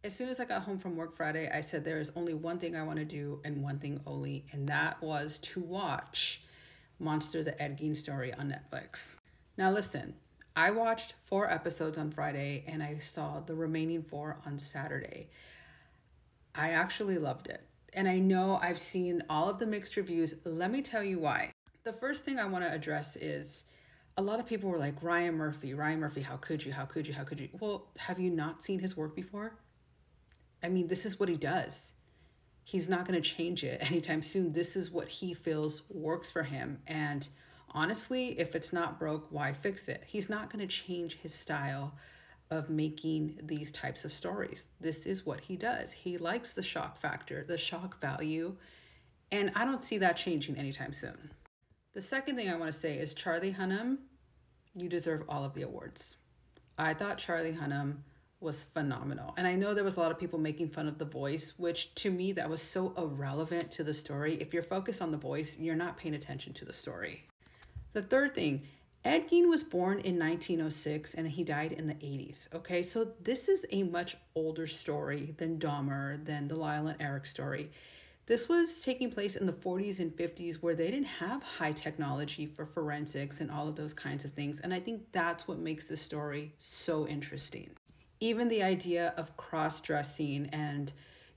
As soon as I got home from work Friday, I said there is only one thing I want to do and one thing only, and that was to watch Monster the Ed Gein Story on Netflix. Now listen, I watched 4 episodes on Friday and I saw the remaining 4 on Saturday. I actually loved it. And I know I've seen all of the mixed reviews. Let me tell you why. The first thing I want to address is a lot of people were like, Ryan Murphy, how could you? Well, have you not seen his work before? I mean, this is what he does. He's not going to change it anytime soon. This is what he feels works for him. And honestly, if it's not broke, why fix it? He's not going to change his style of making these types of stories. This is what he does. He likes the shock factor, the shock value, and I don't see that changing anytime soon. The second thing I want to say is Charlie Hunnam, you deserve all of the awards. I thought Charlie Hunnam was phenomenal. And I know there was a lot of people making fun of the voice, which to me, that was so irrelevant to the story. If you're focused on the voice, you're not paying attention to the story. The third thing, Ed Gein was born in 1906 and he died in the 80s. Okay, so this is a much older story than Dahmer, than the Lyle and Eric story. This was taking place in the 40s and 50s where they didn't have high technology for forensics and all of those kinds of things. And I think that's what makes this story so interesting. Even the idea of cross-dressing and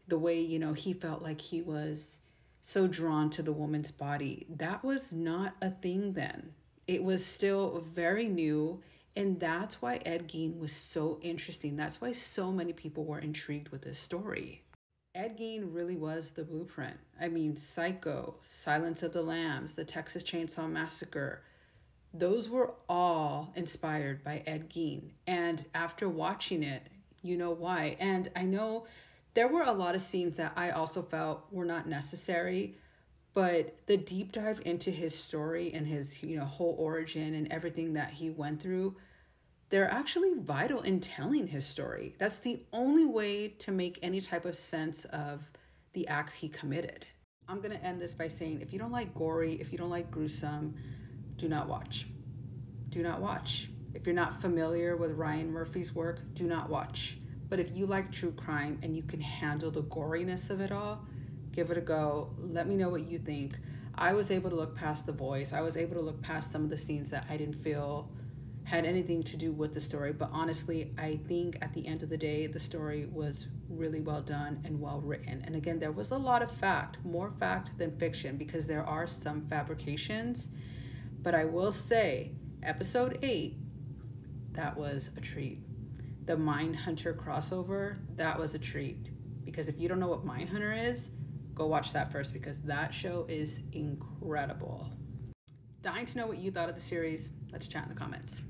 the way, he felt like he was so drawn to the woman's body, that was not a thing then. It was still very new, and that's why Ed Gein was so interesting. That's why so many people were intrigued with this story. Ed Gein really was the blueprint. I mean, Psycho, Silence of the Lambs, the Texas Chainsaw Massacre, those were all inspired by Ed Gein. And after watching it, you know why. And I know there were a lot of scenes that I also felt were not necessary, but the deep dive into his story and his, whole origin and everything that he went through, they're actually vital in telling his story. That's the only way to make any type of sense of the acts he committed. I'm going to end this by saying, if you don't like gory, if you don't like gruesome, do not watch. Do not watch. If you're not familiar with Ryan Murphy's work, do not watch. But if you like true crime and you can handle the goriness of it all, give it a go. Let me know what you think. I was able to look past the voice. I was able to look past some of the scenes that I didn't feel had anything to do with the story. But honestly, I think at the end of the day, the story was really well done and well written. And again, there was a lot of fact, more fact than fiction, because there are some fabrications. But I will say, episode 8, that was a treat. The Mindhunter crossover, that was a treat. Because if you don't know what Mindhunter is, go watch that first, because that show is incredible. Dying to know what you thought of the series. Let's chat in the comments.